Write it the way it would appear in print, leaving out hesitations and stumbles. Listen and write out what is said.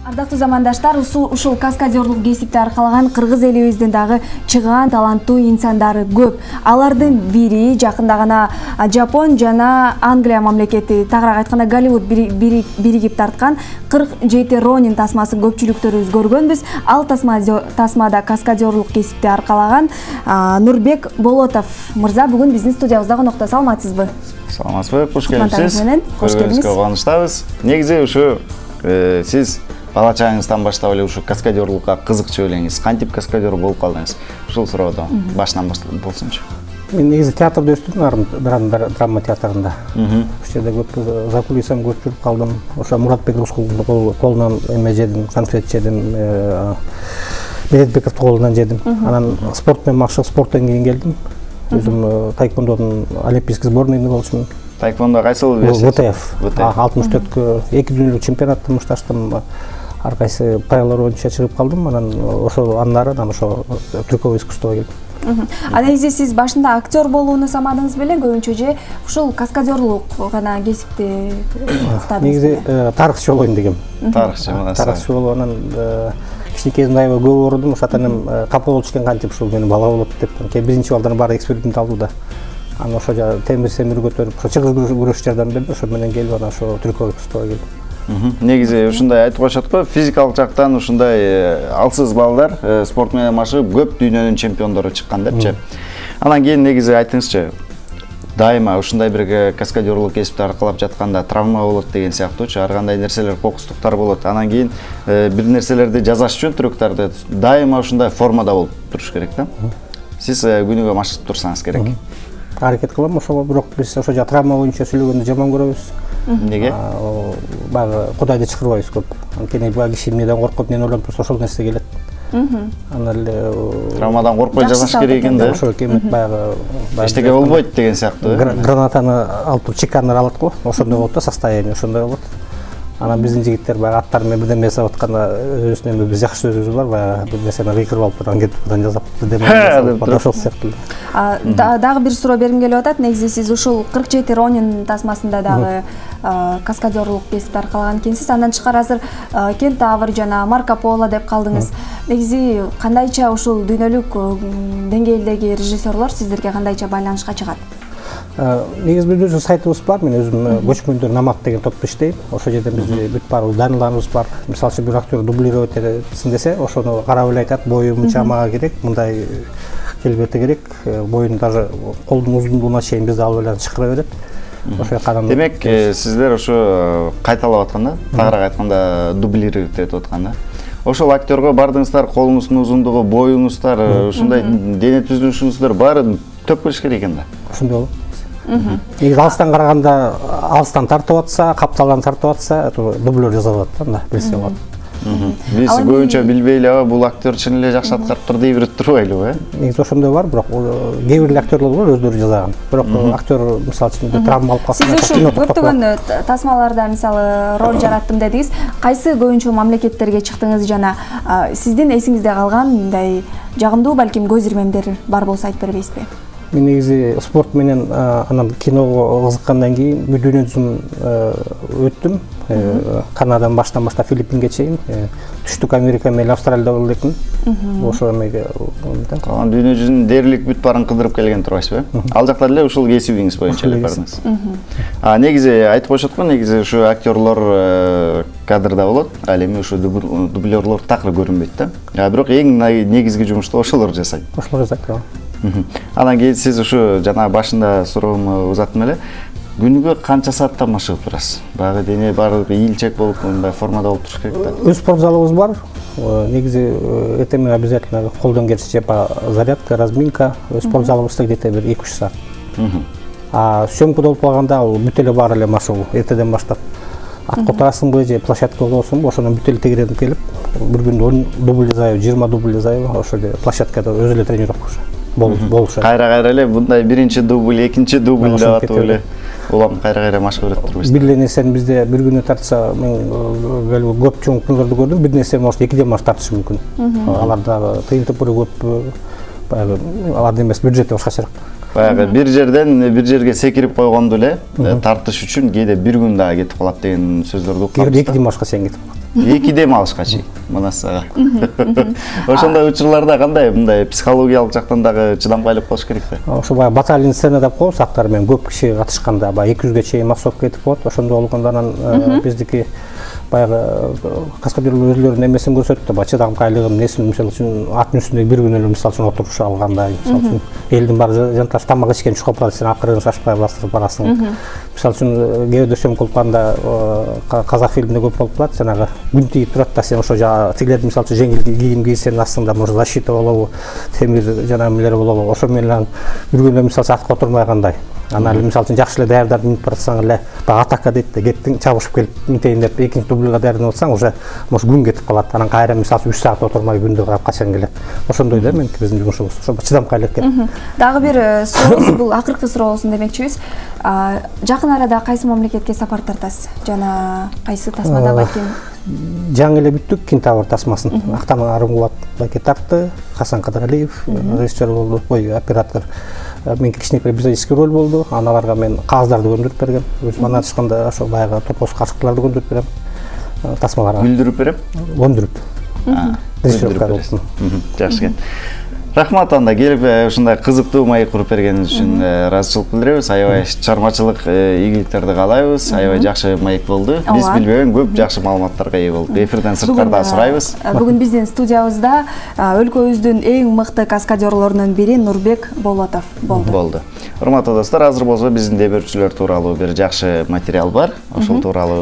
Ардактуу замандаштар, ушул каскадерлук кесипти аркалаган кыргыз элибиздин дагы чыгаан таланттуу инсандары көп. Алардын бири жакында гана Жапон жана Англия мамлекети, тагыраак айтканда Голливуд биригип тарткан 47 Ронин тасмасын көпчүлүктөрүбүз көргөнбүз. Ал тасмада каскадерлук кесипти аркалаган Нурбек Болотов мырза бүгүн биздин студиябызда конокто. Саламатсызбы? Саламатсызбы, кош келипсиз. Көргөнүбүзгө кубанычтабыз. Негизи ушу сиз бала чагыңыздан баштап эле ушу каскадерлукка кызыкчу элеңиз, кантип каскадер болуп калдыңыз? Ушул суроодо башынан баштап болсунчу. Мен негизи театрда өстүм, драма театрында. Ошол жерде көп за кулисам көп жүрүп калдым. Ошо Муратбек Рыскуловдун колунан эме жедим, конфет жедим, Медетбековдун колунан жедим. Анан спортмен максат спорттон кийин келдим. Өзүм тайквондодун олимпийский сборныйында болчумун. Тайквондо кайсыл версия? ВТФ. 64-кө 2 дүйнөлүк чемпионатта мушташтым. Ар кайсы правилалар боюнча чыгып калдым. Анан ошол андан ошо трюковое искусствого келдим. Негизи сиз башында актер болууну самадыңыз беле, көбүнчө же ушул каскадерлук гана кесипти уктадыңыз? Негизи тарыхчы болоюн дегем. Тарыхчы болуп анан кичинекейден аябай көп оорудум. Ошо атанем капа болчу экен, кантип ушул мени бала болот деп. Биринчи балдардын баары эксперимент алууда. Анан ошо темир көтөрүп, ошо чыгыз күрөш жардам берди. Ошо менен келип анан ошо трюковое искусствого келдим. Негизи ушундай айтып коюшат го, физикалык жактан ушундай алсыз балдар спорт менен машыгып көп дүйнөнүн чемпиондору чыккан депчи. Анан кийин негизи айтыңызчы, дайыма ушундай бир каскадерлук кесипти аркалап жатканда травма болот деген сыяктуучу, ар кандай нерселер, кокустуктар болот. Анан кийин бир нерселерди жасаш үчүн трюктарды дайыма ушундай формада болуп туруш керек да. Сиз күнүгө машыгып турсаңыз керек. Аракет кылам, ошого бирок биз ошо травма боюнча сүйлөгөндү жаман көрөбүз. Неге? Баягы Кудайды чакырбайбыз көп. Анткени баягы киши эмнеден коркуп, эмнени ойлонуп турса ошол нерсе келет. Анан эле травмадан коркпой жасаш керек экен да. Ошо кемет баягы эчтеке болбойт деген сыяктуу. Гранатаны алып туруп чекандар алат го, ошондой болот да, состояние ошондой болот. Анан биздин жигиттер баягы аттар менен бирдеме жасап атканда өзүнөн биз жакшы сөзүбүз бар, баягы бир нерсени кыйкырып алып турган кетип турган жасап бирдеме ошол сыяктуу. Дагы бир суроо бергим келип атат. Негизи сиз ушул 47 Ронин тасмасында дагы каскадерлук кесипти аркалаган экенсиз. Андан тышкары азыр Кентавр жана Марко Поло деп калдыңыз. Негизи кандайча ушул дүйнөлүк деңгээлдеги режиссерлор сиздерге кандайча байланышка чыгат? Негизи биздин сайтыбыз бар, мен өзүм көчмөндөр намат деген топто иштейм. Ошол жерде биздин бүт баардык даныларыбыз бар. Мисалы үчүн бир актер дублировать этсин десе, ошону карап эле айтат, бою мынча мага керек, мындай келбети керек, боюн даже колдун узундугуна чейин бизди алып эле чакыра берет. Ошо карап. Демек, сиздер ошо кайталап атканда, тагыраак айтканда дублировать этип атканда, ошол актерго бардыңыздар, колуңуздун узундугу, боюңуздар, ушундай дене түзүлүшүңүздөр баары төп келиш керек экен да. Ошондой болот. Негизи алыстан караганда, алыстан тартып атса, капталдан тартып атса, дублер жасап атат да, билсе болот. Биз көбүнчө билбей эле бул актер чын эле жакшы аткарыптыр деп бирет турбайлыбы, Негизи ошондой бар, бирок кээ бир актерлор бар өздөрү жасаган. Бирок актер мисалы үчүн травма алып калса, сиз ушул көптөгөн тасмаларда мисалы роль жараттым дедиңиз. Кайсы көбүнчө мамлекеттерге чыктыңыз жана сиздин эсиңизде калган мындай жагымдуу балким көз ирмемдер бар болсо айтып бербейсизби? Мен негизи спорт менен анан киного кызыккандан кийин бүт дүйнө жүзүн өттүм. Канададан баштан баштап Филиппинге чейин, Түштүк Америка менен Австралияда болду экен. Ошо эмеге калган дүйнө жүзүнүн дээрлик бүт баарын кыдырып келген турбайсызбы? Ал жакта эле ушул кесибиңиз боюнча эле бардыңыз. Негизи айтып коюшат го, негизи ушу актерлор кадрда болот, ал эми ушу дублерлор такыр көрүнбөйт да. Бирок эң негизги жумушту ошолор жасайт. Ошолор жасайт. Анан кийин сиз ушу жана башында суроомду узаттым эле. Күнүгө канча сааттан машыгып турасыз? Баягы дене баардыгы ийилчек болуп, мындай формада болуп туруш керек да. Өз спорт залыбыз бар. Негизи эртең обязательно колдон келсе жепа зарядка, разминка. Өз спорт залыбызда где-то бир 2-3 саат. Съемка болуп калганда ал бүт эле баары эле машыгуу, эртеден баштап. Ат котурасыңбы же площадка болсунбу, ошону бүт эле тегеренип келип, бир күндө 10 дубль жасайбы, 20 дубль жасайбы, ошол эле площадкада өзү эле тренировка болушат. Кайра эле мындай биринчи дубль, экинчи дубль деп атып эле улам кайра машыгып берет турбайсызбы? Бир нерсени бизде бир күнү тартса, мен көп чоңкурларды көрдүм, бир нерсени может 2ден баш тартышы мүмкүн. Аларда тыйынтыпыры көп, баягы аларда эмес, бюджети башкачараак. Баягы бир жерден бир жерге секирип койгонду эле тартыш үчүн кээде бир күн дагы кетип калат деген сөздөрдү уктум. Кээде 2 ден башка чейин кетип калат. 2 дем алышка чейин Манассага. Ошондой учурларда кандай мындай психологиялык жактан дагы чыдамкайлык болуш керек да. Ошо баягы батальон сцена деп коебуз, актар менен көп киши катышканда баягы 200ге чейин массовка кетип болот. Ошондой болгондо анан биздики баягы каскадерлер өзлөрүнүн эмесин көрсөтүп да, баягы чыдамкайлыгын, несин, мисалы үчүн аттын үстүндө бир күн эле мисалы үчүн отуруш алгандай, мисалы үчүн элдин баары жанташ тамак ичкен чукуп барат, сен акырын шашпай бастырып барасың. Мисалы үчүн кээде сөмкө кылганда казак фильминде көп болуп калат, жанагы күн тийип турат да, сен ошо тигилердин мисалы үчүн жеңил кийим кийсең астыңда может защита болобу, темир жана эмелер болобу, ошо менен бир күн эле мисалы атка отурмай кандай. Анан эле мисалы үчүн жакшы эле даярданып минип барсаң эле баягы атака дейт да, кеттиң, чабышып келип минтейин деп экинчи дублга даярданып атсаң, уже может күн кетип калат. Анан кайра мисалы 3 саат отурмай күндү карап качан келет. Ошондой да меники биздин жумушубуз. Ошо чыдамкайлык экен. Дагы бир сурообуз, бул акыркы сурообуз демекчибиз. Жакын арада кайсы мамлекетке сапар тартасыз? Жана кайсы тасмада балким? Жаңы эле бүттүк Кентавр тасмасын. Актан Арымбулат байке тартты, Хасан Кадыралиев режиссер болду, оператор. Мен кичинекей эпизодический роль болду. Аналарга мен кагаздарды көндүрүп бергем. Өзүм ана чыкканда ошо баягы топоз кашыктарды көндүрүп берем. Тасмаларга. Күлдүрүп берем? Көндүрүп. Жакшы экен. Рахмат, анда келип ушундай кызыктуу маек куруп бергениңиз үчүн ыраазычылык билдиребиз. Аябай чыгармачылык ийгиликтерди каалайбыз. Аябай жакшы маек болду. Биз билбеген көп жакшы маалыматтарга ээ болдук. Эфирден сырткарда сурайбыз. Бүгүн биздин студиябызда өлкөбүздүн эң мыкты каскадерлорунун бири Нурбек Болотов болду. Урматтуу достор, азыр болсо биздин дебөрчүлөр тууралуу бир жакшы материал бар. Ошол тууралуу